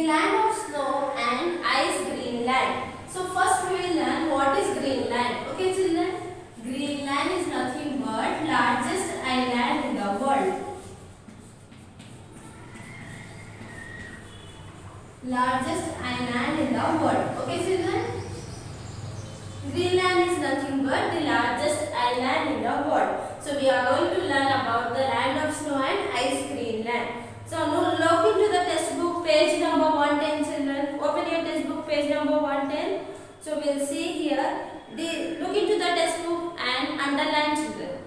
Greenland of snow and ice Greenland. So first we will learn what is Greenland. Okay children, Greenland is nothing but largest island in the world. Largest island in the world. Okay children, Greenland is nothing but the largest island in the world. So we are going to learn about the land of snow and ice Greenland. So now look into the textbook page number 110 children. Open your textbook page number 110. So we will see here, look into the textbook and underline children.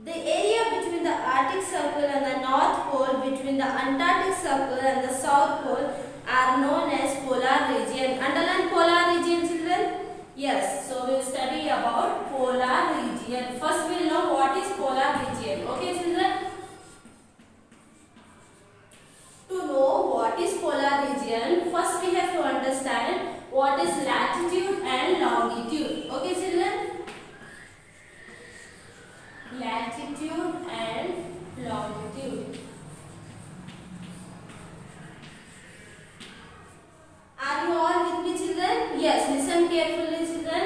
The area between the Arctic Circle and the North Pole, between the Antarctic Circle and the South Pole are known as polar region. Underline polar region children. Yes, so we will study about polar region. First we will know what is polar region. Okay children. To know what is polar region, first we have to understand what is latitude and longitude. Okay children? Latitude and longitude. Are you all with me children? Yes, listen carefully children.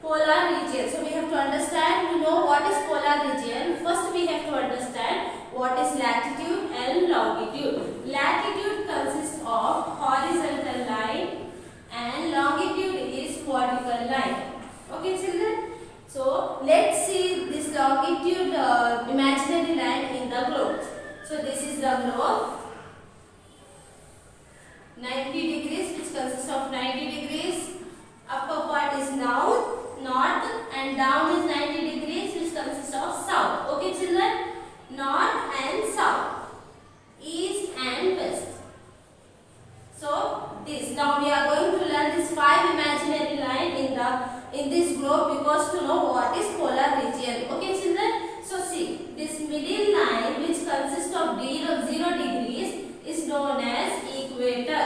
Polar region. So we have to understand, to know what is polar region. First we have to understand what is latitude and longitude. Latitude consists of horizontal line and longitude is vertical line. Okay children? So let's see this longitude imaginary line in the globe. So this is the globe. 90 degrees, which consists of 90 degrees. Upper part is north and down is 90 degrees, which consists of south. Okay children? North and south, east and west. So this, now we are going to learn this 5 imaginary line in this globe, because to know what is polar region. Okay children? So see, this middle line which consists of 0 degrees is known as equator.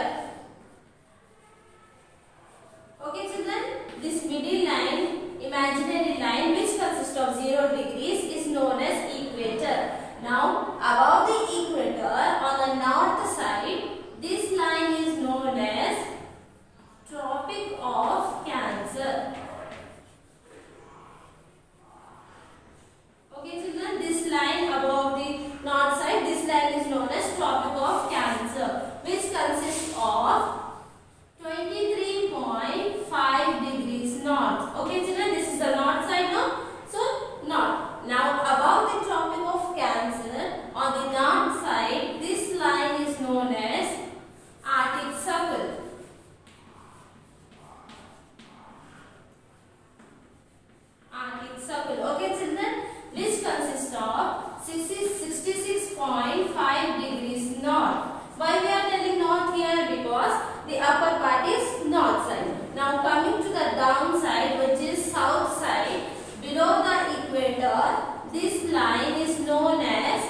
Okay children? This middle line, imaginary line which consists of 0 degrees is known as equator. Now above the equator on the north side, this line is known as Tropic of Cancer. Okay children, this line above the north side, this line is known as Tropic of Cancer, which consists of 23.5 degrees north. Okay children, this is the north side now. So north. Now above the Tropic of Cancer on the north side, this line is known as Arctic Circle. Arctic Circle. Okay children, which consists of 66.5 degrees north. Why we are telling north here? Because the upper part is north side. Now coming to the down side, which is south side, below the equator, this line is known as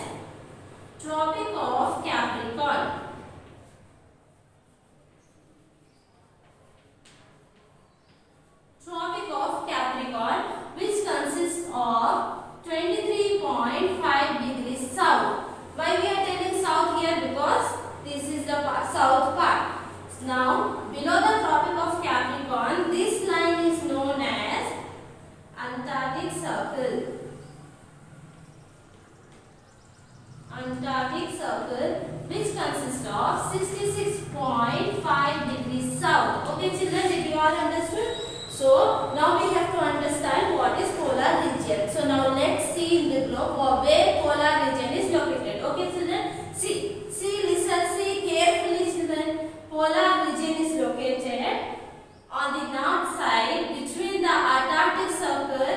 Tropic of Capricorn. Tropic of Capricorn, which consists of 23.5 degrees south. Why we are telling south here? Because this is the south part. Now below the Tropic of Capricorn, this line is known as Antarctic Circle. Antarctic Circle, which consists of 66.5 degrees south. Okay children, did you all understood? So now we have to understand what is polar region. So now let's see in the globe where polar region is located. Okay children, see, listen, see carefully children. Polar region is located on the north side between the Antarctic Circle,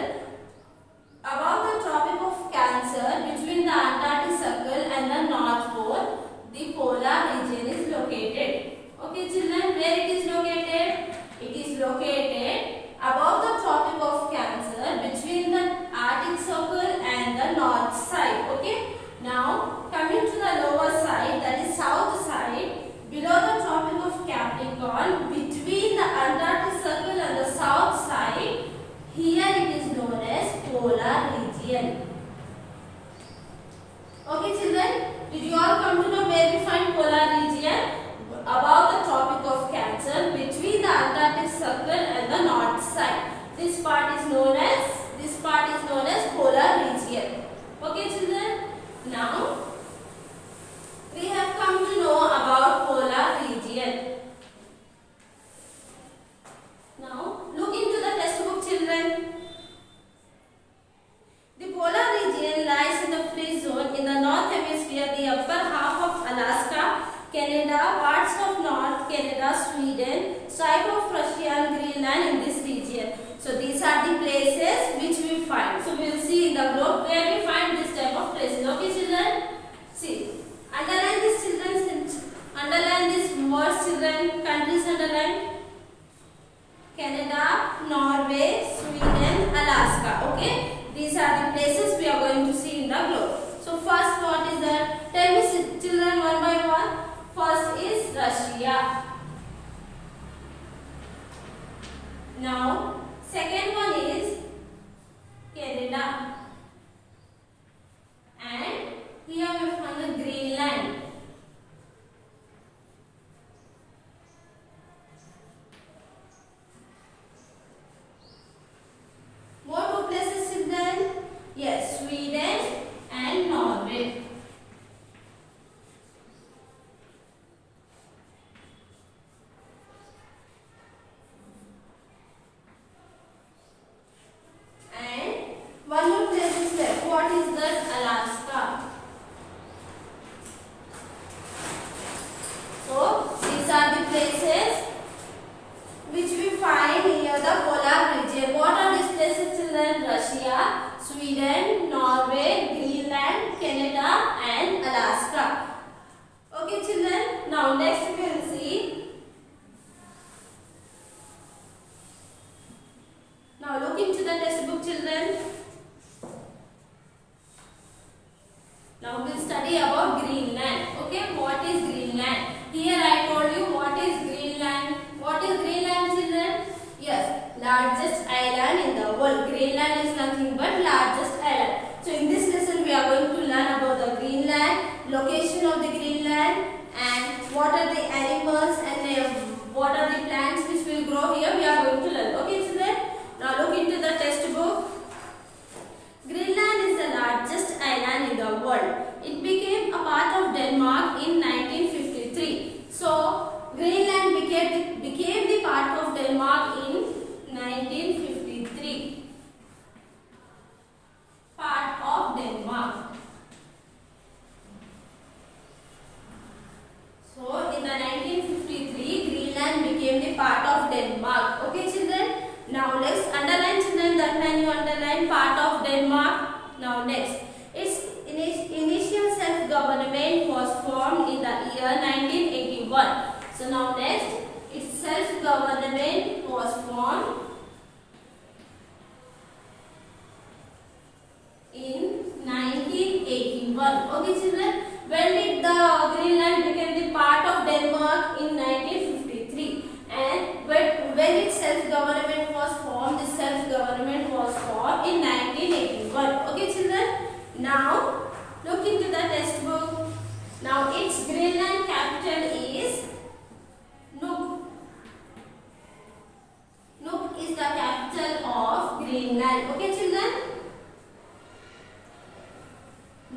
above the Tropic of Cancer, between the Antarctic Circle and the North Pole. The polar region is located. Okay children, where it is located? It is located above the Tropic of Cancer, between the Arctic Circle and the north side. Okay. Now coming to the lower side, that is south side, below the Tropic of Capricorn, between the Antarctic Circle and the south side, here it is known as polar region. Okay children, did you all come to know where we find polar region? Above the Tropic Canada, parts of North Canada, Sweden, stripe of Russia and Greenland in this region. So these are the places which we find. So we will see in the globe where we find this type of places. Okay children? See, underline this children, underline this words children, countries underline. Canada, Norway, Sweden, Alaska. Okay? These are the places we are going to see in the globe. So first what is that? Tell me children one by one. First is Russia. Now second one is Canada. And here we find the Greenland. More two places children? Yes, Sweden and Norway. And one more place is left. What is that? Alaska. So these are the places which we find near the polar region. What are these places children? Russia, Sweden, Norway, Greenland, Canada and Alaska. Okay children, now next we will see. Now look into the textbook children. Now we will study about Greenland. Okay, what is Greenland? Here I told you what is Greenland. What is Greenland children? Yes, largest island in the world. Greenland is nothing but largest island. So in this lesson we are going to learn about the Greenland, location of the Greenland and what are the animals and what are the plants which will grow here we are going to learn. Okay children? Now look into the textbook. Greenland is the largest island in the world. It became a part of Denmark in 1953. So Greenland became the part of Denmark in 1953. Part of Denmark. So in the 1953, Greenland became the part of Denmark. Okay children? Now let's underline children, that time you underline part of Denmark. Now next, its initial self-government was formed in the year 1981. So now next, its self-government was formed in 1981. Okay children, when did the Greenland became the part of Denmark? In 1953. And when its self-government was formed, this self-government was formed in 1981. Okay children, now look into the textbook. Now its Greenland capital is Nuuk. Nuuk is the capital of Greenland. Okay children?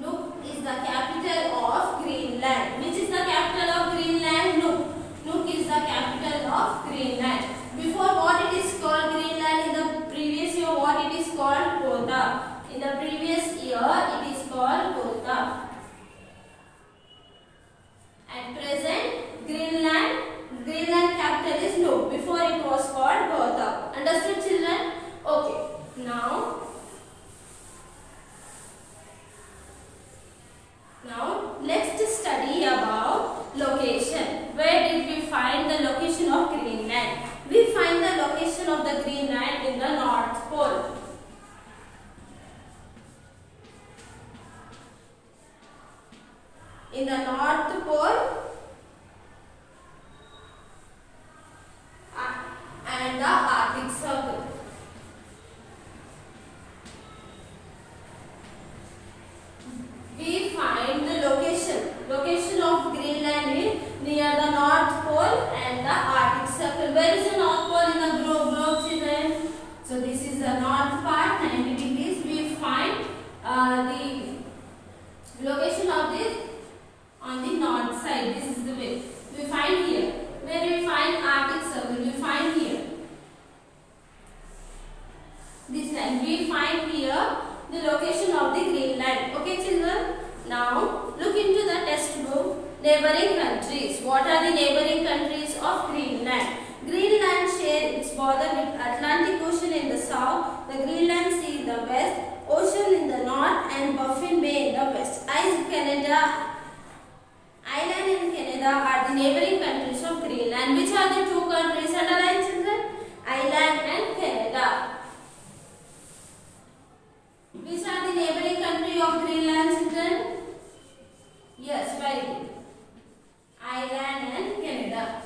Nuuk is the capital of Greenland. Which is the capital of Greenland? Nuuk. Nuuk is the capital of Greenland. Before what it is called Greenland? In the previous year what it is called? Kota. In the previous year it is called Kota. At present Greenland capital is Nuuk. Before it was called Kota. Understood children? Okay. Now let's study about location. Where did we find the location of Greenland? We find the location of the Greenland in the North Pole. In the North Pole and the Arctic Circle. We find the location of Greenland is near the North Pole and the Arctic Circle. Where is the North Pole in the globe children? So this is the north part, 90 degrees. We find the location of this on the north side. This is the way we find here. Where we find Arctic Circle? We find here. This line we find here the location of the Greenland. Okay children? Now look into the textbook. Neighboring countries. What are the neighboring countries of Greenland? Greenland share its border with Atlantic Ocean in the south, the Greenland Sea in the west, Ocean in the north, and Baffin Bay in the west. Ireland and Canada are the neighboring countries of Greenland. Which are the two countries? Underline, children. Ireland and Canada. Which are the neighboring country of Greenland, children? Yes, very good. Ireland and Canada.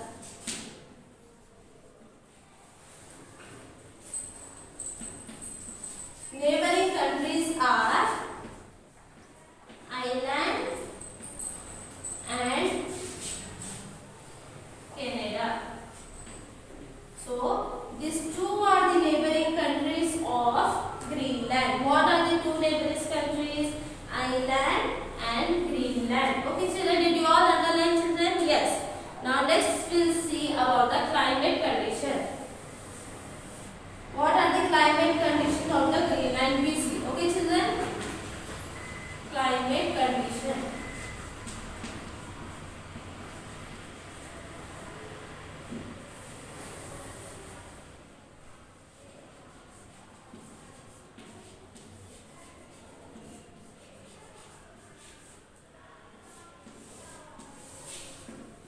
Neighboring countries are Ireland and Canada. So, these two are the neighboring countries of Greenland. What are the two neighboring countries? Ireland and Greenland. Okay, children, did you all underline, children? Yes. Now, next we'll see about the climate condition. What are the climate conditions of the Greenland we see? Okay, children? Climate condition.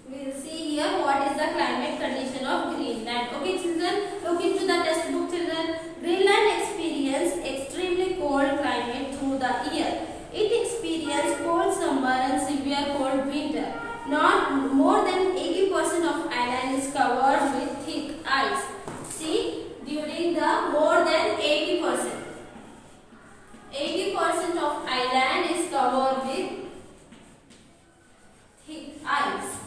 We'll see here what is the climate condition of Greenland. Okay, children, look into the textbook, children. Greenland experiences extremely cold climate through the year. It experiences cold summer and severe cold winter. Not more than 80% of island is covered with thick ice. See, during the more than 80%. 80% of island is covered with thick ice.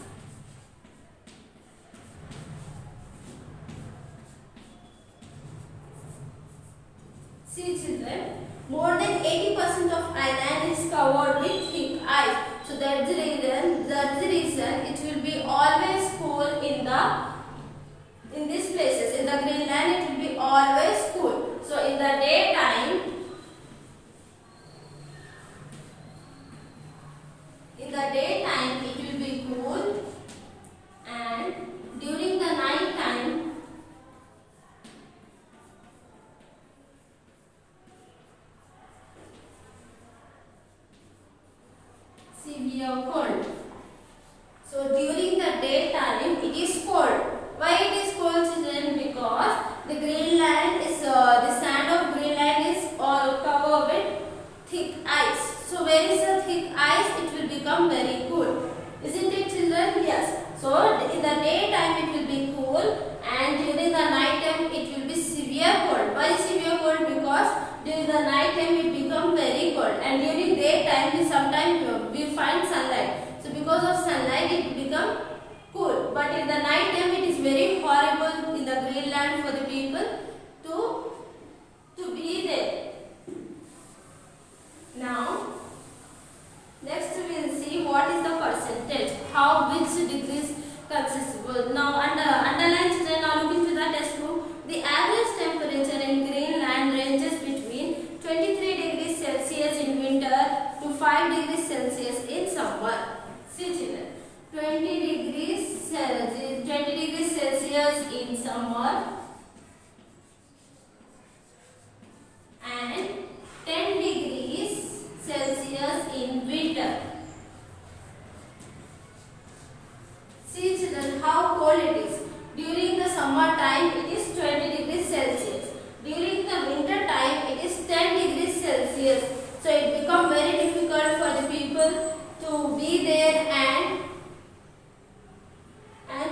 See, children, more than 80% of island is covered with thick ice. So that's the reason it will be always cool in these places. In the Greenland, it will be always cool. So in the daytime, it will be cool, and during the night time, severe cold. So during the daytime it is cold. Why it is cold, children? Because the Greenland is the sand of Greenland is all covered with thick ice. So where is the thick ice? It will become very cool. Isn't it, children? Yes. So in the daytime it will be cool, and during the night time it will be severe cold. Why severe cold? Because during the night time it becomes very cold, and during daytime we find sunlight. So because of sunlight it become cool. But in the night time it is very horrible in the Greenland for the people to be there. Now, next we will see what is the percentage, which degrees consists. Now underline, children. Now look into the textbook. The average temperature in Greenland ranges between 23 degrees Celsius in winter to 5 degrees Celsius in summer. See, children, 20 degrees Celsius in summer and 10 degrees Celsius in winter. See, children, how cold it is. During the summer time it is 20 degrees Celsius. During the winter time it is 10 degrees Celsius. So it becomes very difficult for the people to be there and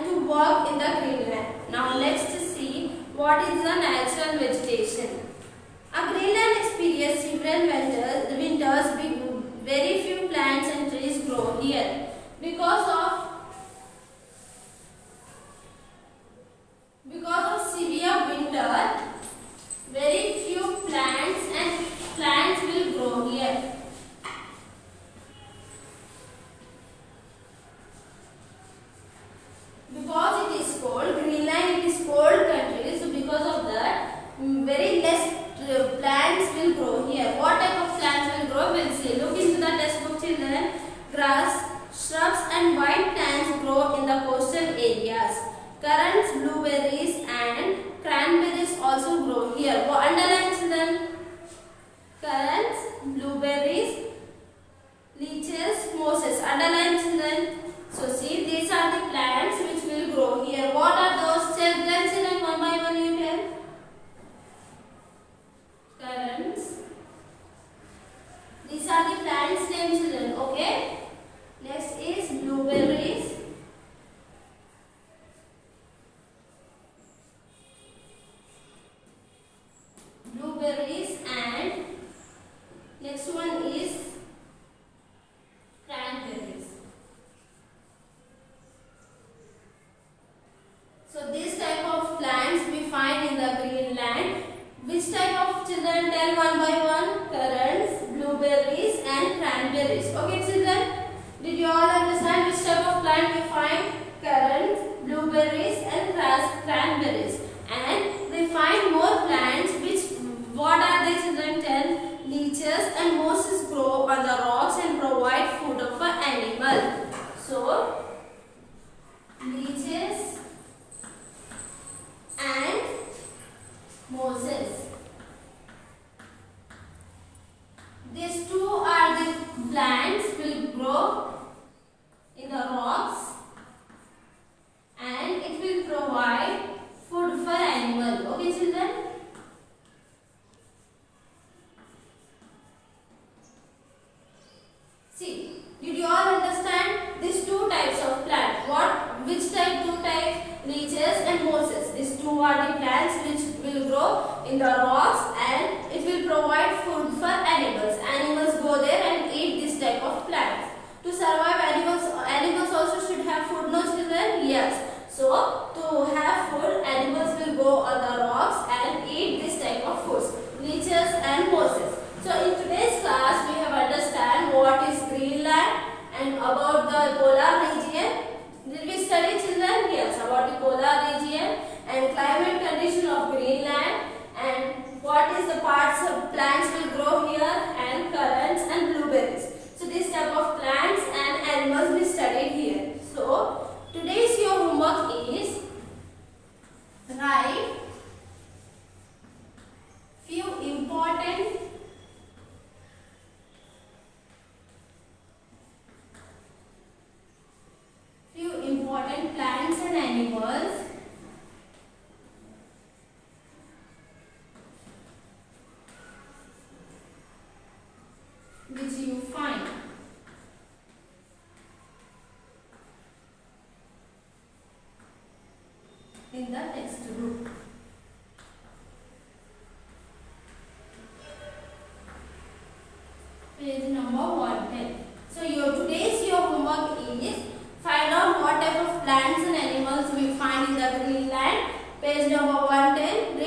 to work in the Greenland. Now let's see what is the natural vegetation. A Greenland experiences several winters. Very few plants and trees grow here because of severe winter. Very few plants will grow here. Because it is cold, Greenland it is cold country. So because of that, very less plants will grow here. What type of plants will grow? We'll see. Look into the textbook, children. Grass, shrubs and white Currants, blueberries and cranberries also grow here. Underline children. Currants, blueberries, leeches, mosses. Underline children. So see, these are the plants which will grow here. What are those? Children, children, one by one you tell. Currants. These are the plants name children. Okay. Next is blueberries. Blueberries and next one is cranberries. So this type of plants we find in the Greenland. Which type of children? Tell one by one. Currants, blueberries and cranberries. Okay children? Did you all understand which type of plant we find? Currants, blueberries and cranberries. And we find more plants which, what are they children? Tell. Leeches and mosses grow on the rocks and provide food for animals. So, leeches and mosses. These two are the plants will grow in the rocks and it will provide food for animal. Okay children? See, did you all understand these two types of plant? Which type? Two types? Leeches and mosses. These two are the plants which will grow in the rocks and it will provide food for animals. Animals go there and eat this type of plants. To survive, animals also should have food, no children? Yes. So, to have food, animals will go on the rocks and eat this type of foods, leeches and mosses. So, in today's class, we have understand what is Greenland and about the polar region. Did we study children? Yes, about the polar region and climate condition of Greenland and what is the parts of plants will grow here and currants and blueberries. So, this type of plants and animals we studied here. So, today's your homework is write few important plants and animals which you find. In the textbook. Page number 110. So today's your homework is find out what type of plants and animals we find in the Greenland. Page number 110.